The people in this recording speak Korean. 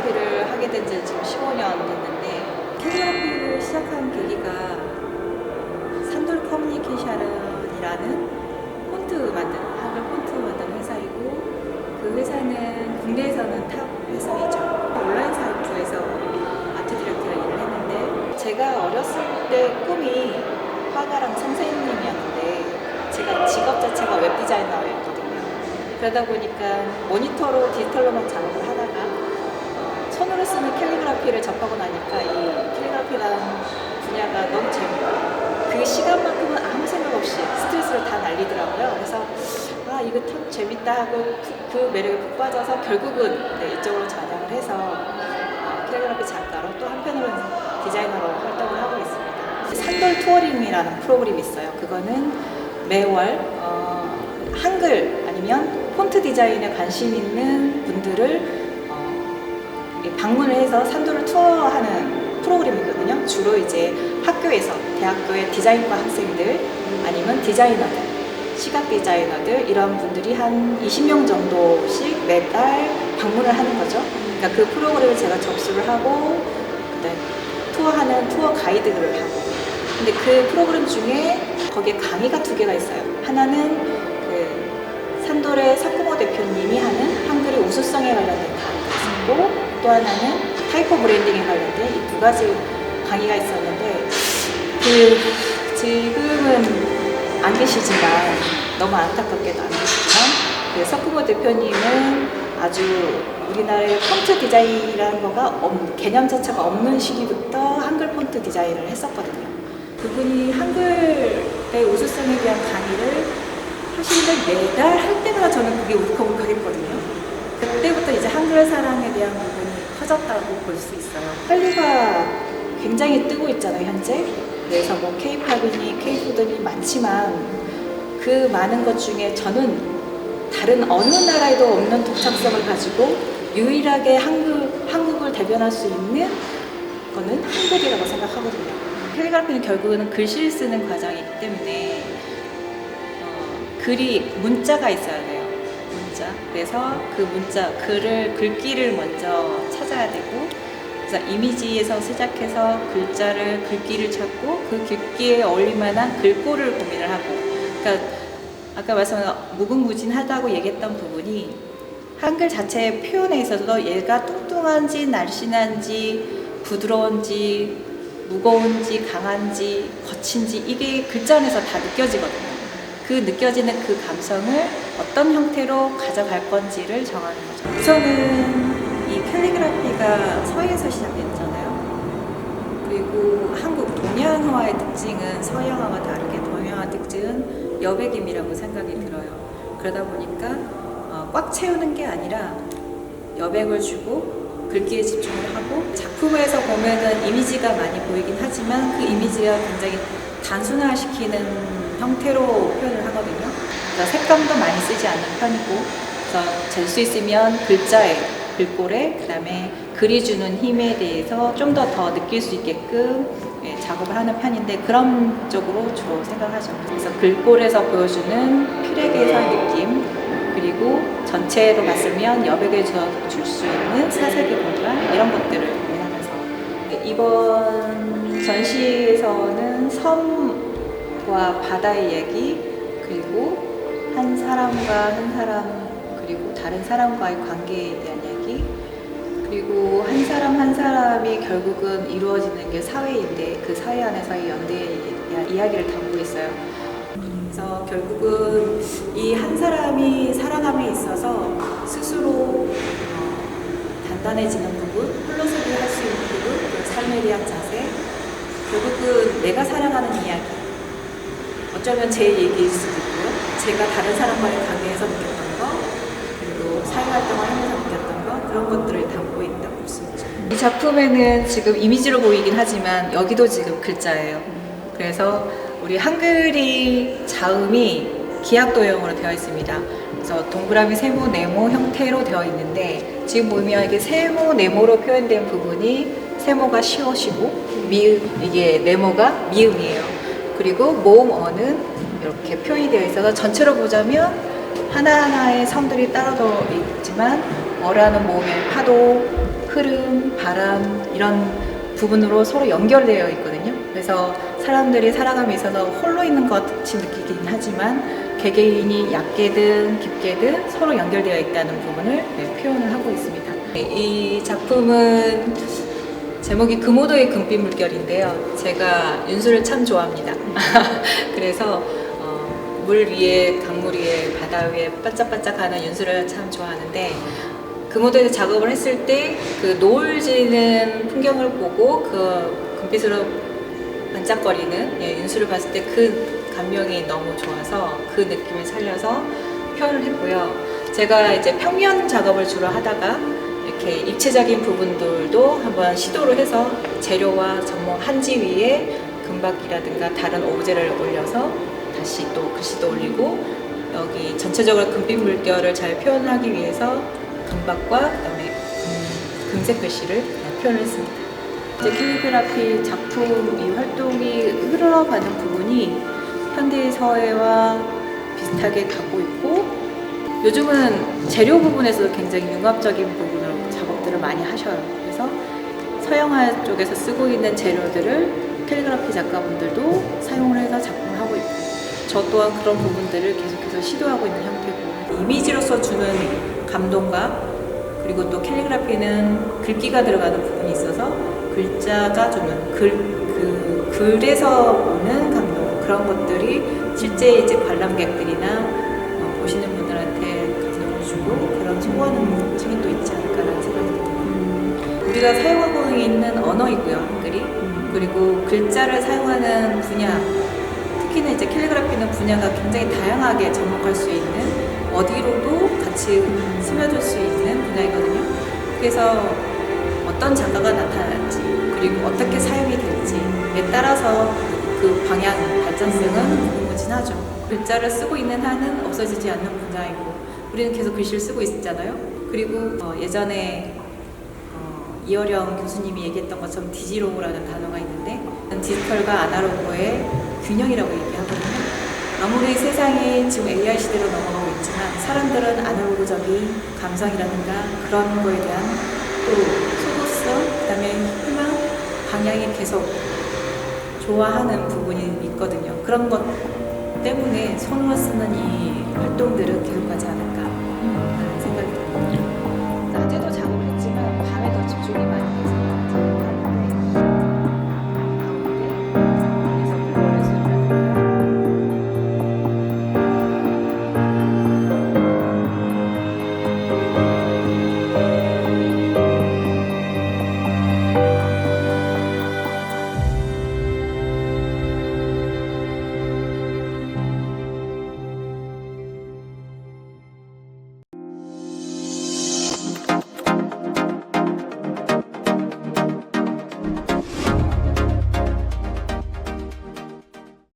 캘리그라피를 하게 된 지 지금 15년 됐는데, 캘리그라피를 시작한 계기가 산돌 커뮤니케이션이라는 폰트 만드는, 한글 폰트 만드는 회사이고, 그 회사는 국내에서는 탑 회사이죠. 온라인 사이트에서 아트 디렉터로 일을 했는데, 제가 어렸을 때 꿈이 화가랑 선생님이었는데, 제가 직업 자체가 웹 디자이너였거든요. 그러다 보니까 모니터로 디지털로만 작업을 하다가 손으로 쓰는 캘리그라피를 접하고 나니까 이 캘리그라피라는 분야가 너무 재밌고, 그 시간만큼은 아무 생각 없이 스트레스를 다 날리더라고요. 그래서 아, 이거 참 재밌다 하고 그 매력에 푹 빠져서 결국은 이쪽으로 전향을 해서 캘리그라피 작가로, 또 한편으로는 디자이너로 활동을 하고 있습니다. 산돌 투어링이라는 프로그램이 있어요. 그거는 매월 한글 아니면 폰트 디자인에 관심 있는 분들을 방문을 해서 산돌을 투어하는 프로그램이거든요. 주로 이제 학교에서, 대학교의 디자인과 학생들 아니면 디자이너들, 시각 디자이너들, 이런 분들이 한 20명 정도씩 매달 방문을 하는 거죠. 그러니까 그 프로그램을 제가 접수를 하고 그다음에 투어하는 투어 가이드를 하고, 근데 그 프로그램 중에 거기에 강의가 2개가 있어요. 하나는 그 산돌의 사쿠모 대표님이 하는 한글의 우수성에 관련된 강의가 있고, 또 하나는 타이포 브랜딩에 관련된 이 2가지 강의가 있었는데, 지금은 안 계시지만, 너무 안타깝게도 안 계시지만, 그 사쿠모 대표님은 아주 우리나라의 폰트 디자인이라는 거가 개념 자체가 없는 시기부터 한글 폰트 디자인을 했었거든요. 그분이 한글의 우수성에 대한 강의를 하시는데 매달 할 때마다 저는 그게 울컥울컥했거든요. 그때부터 이제 한글 사랑에 대한 부분이 커졌다고 볼 수 있어요. 한류가 굉장히 뜨고 있잖아요, 현재. 그래서 뭐 K-팝이니 K-푸드니 많지만, 그 많은 것 중에 저는 다른 어느 나라에도 없는 독창성을 가지고 유일하게 한국을 대변할 수 있는 거는 한글이라고 생각하거든요. 캘리그라피는 결국은 글씨를 쓰는 과정이기 때문에 문자가 있어야 돼요. 문자. 그래서 그 문자, 글귀를 먼저 찾아야 되고, 그래서 이미지에서 시작해서 글귀를 찾고, 그 글귀에 어울릴 만한 글꼴을 고민을 하고, 그러니까 아까 말씀한 무궁무진하다고 얘기했던 부분이 한글 자체의 표현에 있어서도 얘가 뚱뚱한지 날씬한지 부드러운지 무거운지 강한지 거친지 이게 글자 안에서 다 느껴지거든요. 그 느껴지는 그 감성을 어떤 형태로 가져갈 건지를 정하는 거죠. 우선은 이 캘리그라피가 서해에서 시작됐잖아요. 그리고 한국 동양화의 특징은 서양화와 다르게 동양화 특징은 여백임이라고 생각이 들어요. 그러다 보니까 꽉 채우는 게 아니라 여백을 주고 글귀에 집중을 하고, 작품에서 보면은 이미지가 많이 보이긴 하지만 그 이미지가 굉장히 단순화시키는 형태로 표현을 하거든요. 그래서 색감도 많이 쓰지 않는 편이고, 그래서 될 수 있으면 글자에, 글꼴에, 그 다음에 글이 주는 힘에 대해서 좀 더 느낄 수 있게끔 작업을 하는 편인데, 그런 쪽으로 주로 생각하죠. 그래서 글꼴에서 보여주는 필액에서의 느낌, 그리고 전체로 봤으면 여백에 줄 수 있는 사색의 공간, 이런 것들을 고민하면서, 이번 전시에서는 섬과 바다의 얘기, 그리고 한 사람과 한 사람, 그리고 다른 사람과의 관계에 대한 얘기, 그리고 한 사람 한 사람이 결국은 이루어지는 게 사회인데, 그 사회 안에서의 연대에 대한 이야기를 담고 있어요. 그래서 결국은 이 한 사람이 살아감에 있어서 스스로 단단해지는 부분, 홀로서기 할 수 있는 부분, 그리고 삶에 대한 자세, 결국은 내가 살아가는 이야기, 어쩌면 제 얘기일 수도 있고요. 제가 다른 사람과의 관계에서 느꼈던 거, 그리고 사회활동을 하면서 느꼈던 거, 그런 것들을 담고 있다고 볼 수 있죠. 이 작품에는 지금 이미지로 보이긴 하지만 여기도 지금 글자예요. 그래서 우리 한글이 자음이 기약도형으로 되어 있습니다. 그래서 동그라미, 세모, 네모 형태로 되어 있는데, 지금 보면 이게 세모, 네모로 표현된 부분이 세모가 시옷이고 이게 네모가 미음이에요. 그리고 모음 어는 이렇게 표현이 되어 있어서 전체로 보자면 하나하나의 성들이 따로 있지만 어라는 모음의 파도, 흐름, 바람 이런 부분으로 서로 연결되어 있거든요. 그래서 사람들이 살아감에 있어서 홀로 있는 것 같이 느끼긴 하지만 개개인이 얕게든 깊게든 서로 연결되어 있다는 부분을 표현을 하고 있습니다. 이 작품은 제목이 금오도의 금빛 물결인데요. 제가 윤수를 참 좋아합니다. 그래서 물 위에, 강물 위에, 바다 위에 반짝반짝하는 윤수를 참 좋아하는데 금오도에서 작업을 했을 때 그 노을 지는 풍경을 보고 그 금빛으로 반짝거리는 윤수를 봤을 때 그 감명이 너무 좋아서 그 느낌을 살려서 표현을 했고요. 제가 이제 평면 작업을 주로 하다가 이렇게 입체적인 부분들도 한번 시도를 해서 재료와 전목 한지 위에 금박이라든가 다른 오브제를 올려서 다시 또 글씨도 올리고 여기 전체적으로 금빛 물결을 잘 표현하기 위해서 금박과 그다음에 금색 글씨를 표현을 했습니다. 이제 캘리그라피 작품 이 활동이 흘러가는 부분이 현대 사회와 비슷하게 가고 있고 요즘은 재료 부분에서도 굉장히 융합적인 부분으로 작업들을 많이 하셔요. 그래서 서양화 쪽에서 쓰고 있는 재료들을 캘리그라피 작가분들도 사용을 해서 작품을 하고 있고 저 또한 그런 부분들을 계속해서 시도하고 있는 형태고 이미지로서 주는 감동과 그리고 또 캘리그라피는 글귀가 들어가는 부분이 있어서 글자가 주는 글에서 오는 감동 그런 것들이 실제 이제 관람객들이나 보시는 분들한테 감동을 주고 그런 소구하는 측이 또 있지 않을까라는 생각이 듭니다. 우리가 사용하고 있는 언어이고요, 한글이. 그리고 글자를 사용하는 분야, 특히는 이제 캘리그라피는 분야가 굉장히 다양하게 접목할 수 있는 어디로도 같이 스며들 수 있는 분야이거든요. 그래서 어떤 작가가 나타날지 그리고 어떻게 사용이 될지에 따라서 그 방향, 발전성은 무궁무진하죠. 글자를 쓰고 있는 한은 없어지지 않는 분야이고 우리는 계속 글씨를 쓰고 있잖아요. 그리고 예전에 이어령 교수님이 얘기했던 것처럼 디지로그라는 단어가 있는데 디지털과 아날로그의 균형이라고 얘기하거든요. 아무리 세상이 지금 AI 시대로 넘어가고 있지만 사람들은 아날로그적인 감성이라든가 그런 거에 대한 또 소구성, 그다음에 희망, 방향이 계속 좋아하는 부분이 있거든요. 그런 것 때문에 손으로 쓰는 이 활동들은 계속하지 않을까.